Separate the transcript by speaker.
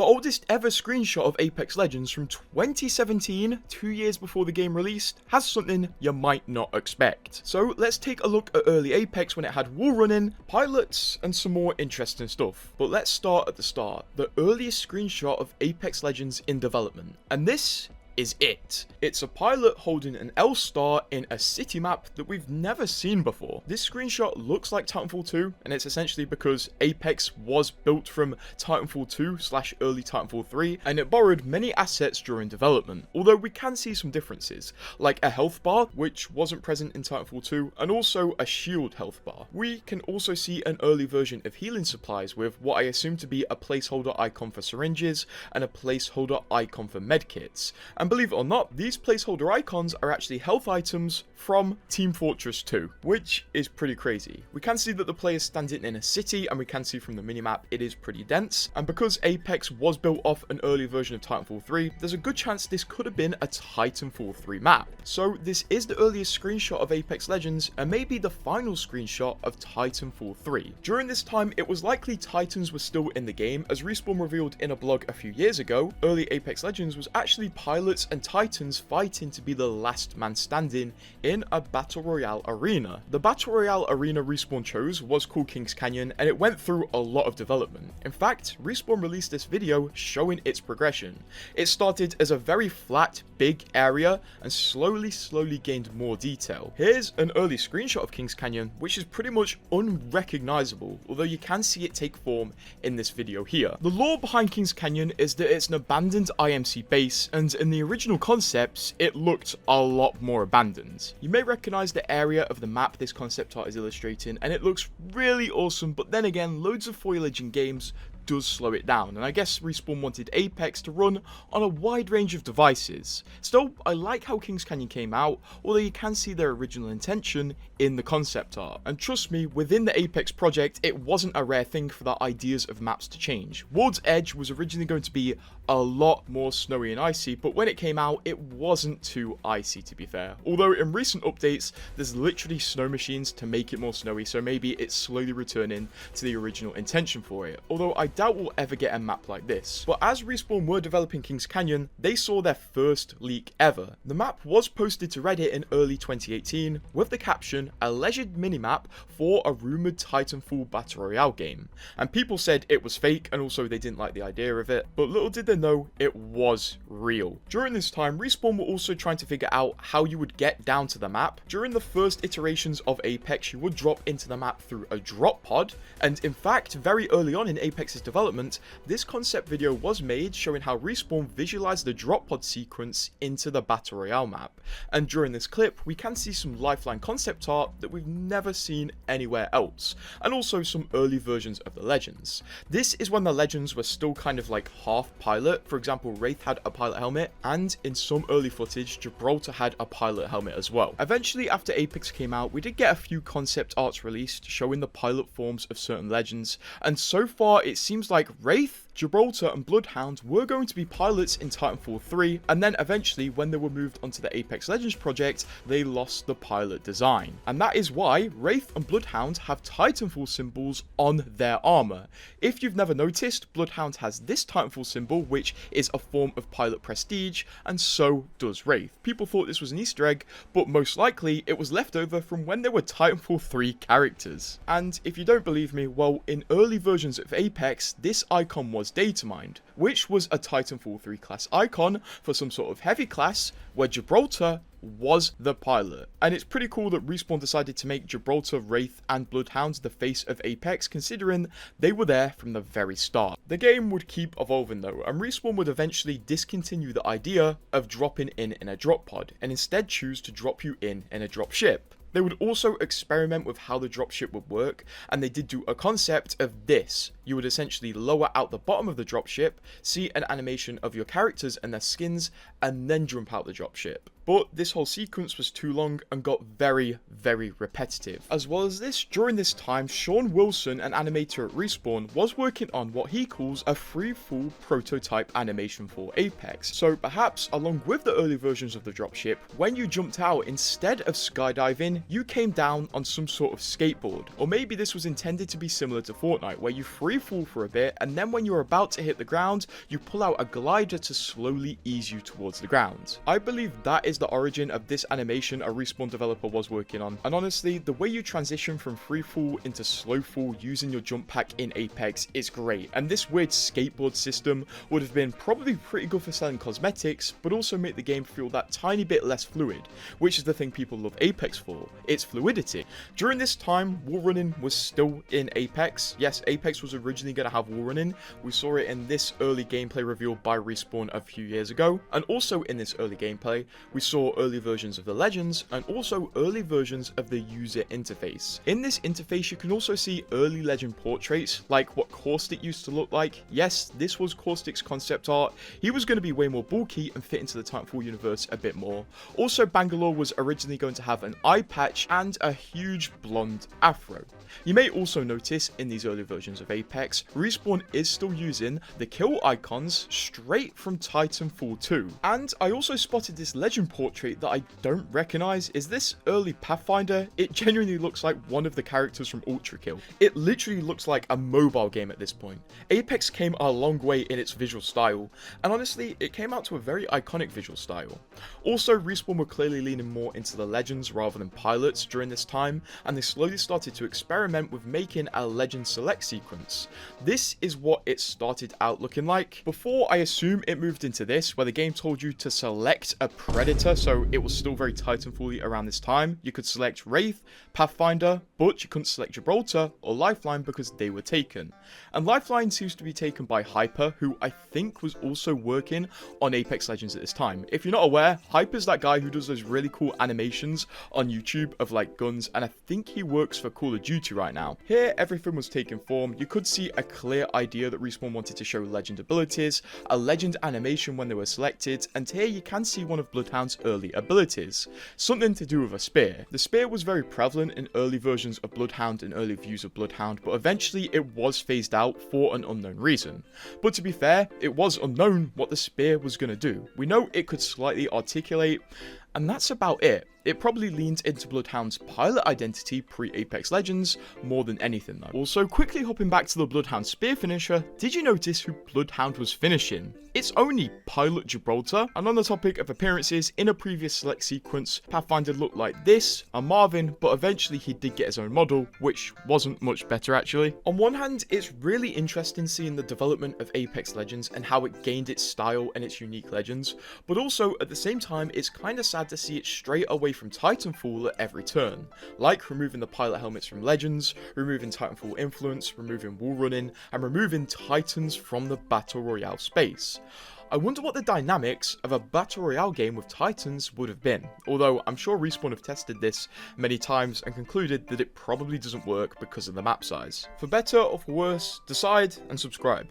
Speaker 1: The oldest ever screenshot of Apex Legends from 2017, 2 years before the game released, has something you might not expect. So let's take a look at early Apex when it had wall running, pilots, and some more interesting stuff. But let's start at the start, the earliest screenshot of Apex Legends in development. And this is it. It's a pilot holding an L star in a city map that we've never seen before. This screenshot looks like Titanfall 2, and it's essentially because Apex was built from Titanfall 2 / early Titanfall 3, and it borrowed many assets during development, although we can see some differences, like a health bar, which wasn't present in Titanfall 2, and also a shield health bar. We can also see an early version of healing supplies with what I assume to be a placeholder icon for syringes and a placeholder icon for medkits. And believe it or not, these placeholder icons are actually health items from Team Fortress 2, which is pretty crazy. We can see that the player is standing in a city, and we can see from the minimap it is pretty dense, and because Apex was built off an early version of Titanfall 3, there's a good chance this could have been a Titanfall 3 map. So this is the earliest screenshot of Apex Legends, and maybe the final screenshot of Titanfall 3. During this time, it was likely Titans were still in the game, as Respawn revealed in a blog a few years ago. Early Apex Legends was actually pilots and Titans fighting to be the last man standing in a Battle Royale arena. The Battle Royale arena Respawn chose was called Kings Canyon, and it went through a lot of development. In fact, Respawn released this video showing its progression. It started as a very flat, big area, and slowly gained more detail. Here's an early screenshot of Kings Canyon, which is pretty much unrecognizable, although you can see it take form in this video here. The lore behind Kings Canyon is that it's an abandoned IMC base, and in the original concepts, it looked a lot more abandoned. You may recognize the area of the map this concept art is illustrating, and it looks really awesome, but then again, loads of foliage in games does slow it down, and I guess Respawn wanted Apex to run on a wide range of devices. Still, I like how Kings Canyon came out, although you can see their original intention in the concept art. And trust me, within the Apex project, it wasn't a rare thing for the ideas of maps to change. World's Edge was originally going to be a lot more snowy and icy, but when it came out, it wasn't too icy, to be fair. Although in recent updates, there's literally snow machines to make it more snowy, so maybe it's slowly returning to the original intention for it. Although I doubt we'll ever get a map like this. But as Respawn were developing Kings Canyon, they saw their first leak ever. The map was posted to Reddit in early 2018 with the caption, "Alleged minimap for a rumored Titanfall Battle Royale game." And people said it was fake, and also they didn't like the idea of it, but little did they know it was real. During this time, Respawn were also trying to figure out how you would get down to the map. During the first iterations of Apex, you would drop into the map through a drop pod, and in fact, very early on in Apex's development, this concept video was made showing how Respawn visualized the drop pod sequence into the Battle Royale map. And during this clip, we can see some Lifeline concept art that we've never seen anywhere else, and also some early versions of the Legends. This is when the Legends were still kind of like half pilot. For example, Wraith had a pilot helmet, and in some early footage, Gibraltar had a pilot helmet as well. Eventually, after Apex came out, we did get a few concept arts released showing the pilot forms of certain Legends, and so far it seems like Wraith, Gibraltar, and Bloodhound were going to be pilots in Titanfall 3, and then eventually, when they were moved onto the Apex Legends project, they lost the pilot design. And that is why Wraith and Bloodhound have Titanfall symbols on their armor. If you've never noticed, Bloodhound has this Titanfall symbol, which is a form of pilot prestige, and so does Wraith. People thought this was an Easter egg, but most likely it was left over from when they were Titanfall 3 characters. And if you don't believe me, well, in early versions of Apex, this icon was data mined, which was a Titanfall 3 class icon for some sort of heavy class where Gibraltar was the pilot. And it's pretty cool that Respawn decided to make Gibraltar, Wraith, and Bloodhound the face of Apex, considering they were there from the very start. The game would keep evolving though, and Respawn would eventually discontinue the idea of dropping in a drop pod, and instead choose to drop you in a drop ship. They would also experiment with how the dropship would work, and they did do a concept of this. You would essentially lower out the bottom of the dropship, see an animation of your characters and their skins, and then jump out the dropship. but this whole sequence was too long and got very, very repetitive. As well as this, during this time, Sean Wilson, an animator at Respawn, was working on what he calls a free-fall prototype animation for Apex. So perhaps, along with the early versions of the dropship, when you jumped out, instead of skydiving, you came down on some sort of skateboard. Or maybe this was intended to be similar to Fortnite, where you free fall for a bit, and then when you're about to hit the ground, you pull out a glider to slowly ease you towards the ground. I believe that is the origin of this animation a Respawn developer was working on, and honestly, the way you transition from free fall into slow fall using your jump pack in Apex is great, and this weird skateboard system would have been probably pretty good for selling cosmetics, but also make the game feel that tiny bit less fluid, which is the thing people love Apex for, its fluidity. During this time, wall running was still in Apex. Yes, Apex was originally going to have wall running. We saw it in this early gameplay reveal by Respawn a few years ago, and also in this early gameplay, we saw early versions of the Legends, and also early versions of the user interface. In this interface, you can also see early Legend portraits, like what Caustic used to look like. Yes, this was Caustic's concept art. He was going to be way more bulky and fit into the Titanfall universe a bit more. Also, Bangalore was originally going to have an eye patch and a huge blonde afro. You may also notice in these early versions of Apex, Respawn is still using the kill icons straight from Titanfall 2. And I also spotted this Legend portrait that I don't recognize. Is this early Pathfinder? It genuinely looks like one of the characters from Ultra Kill. It literally looks like a mobile game at this point. Apex came a long way in its visual style, and honestly, it came out to a very iconic visual style. Also, Respawn were clearly leaning more into the Legends rather than pilots during this time, and they slowly started to experiment with making a Legend select sequence. This is what it started out looking like. Before, I assume it moved into this, where the game told you to select a Predator, so it was still very Titanfall-y around this time. You could select Wraith, Pathfinder, but you couldn't select Gibraltar or Lifeline because they were taken. And Lifeline seems to be taken by Hyper, who I think was also working on Apex Legends at this time. If you're not aware, Hyper's that guy who does those really cool animations on YouTube of like guns, and I think he works for Call of Duty right now. Here, everything was taking form. You could see a clear idea that Respawn wanted to show Legend abilities, a Legend animation when they were selected, and here you can see one of Bloodhound's early abilities, something to do with a spear. The spear was very prevalent in early versions of Bloodhound and early views of Bloodhound, but eventually it was phased out for an unknown reason. But to be fair, it was unknown what the spear was going to do. We know it could slightly articulate, and that's about it. It probably leans into Bloodhound's pilot identity pre-Apex Legends more than anything though. Also, quickly hopping back to the Bloodhound spear finisher, did you notice who Bloodhound was finishing? It's only Pilot Gibraltar. And on the topic of appearances, in a previous select sequence, Pathfinder looked like this, a Marvin, but eventually he did get his own model, which wasn't much better actually. On one hand, it's really interesting seeing the development of Apex Legends and how it gained its style and its unique legends, but also at the same time, it's kind of sad to see it straight away from Titanfall at every turn, like removing the pilot helmets from Legends, removing Titanfall influence, removing wall running, and removing Titans from the Battle Royale space. I wonder what the dynamics of a Battle Royale game with Titans would have been, although I'm sure Respawn have tested this many times and concluded that it probably doesn't work because of the map size. For better or for worse, decide and subscribe.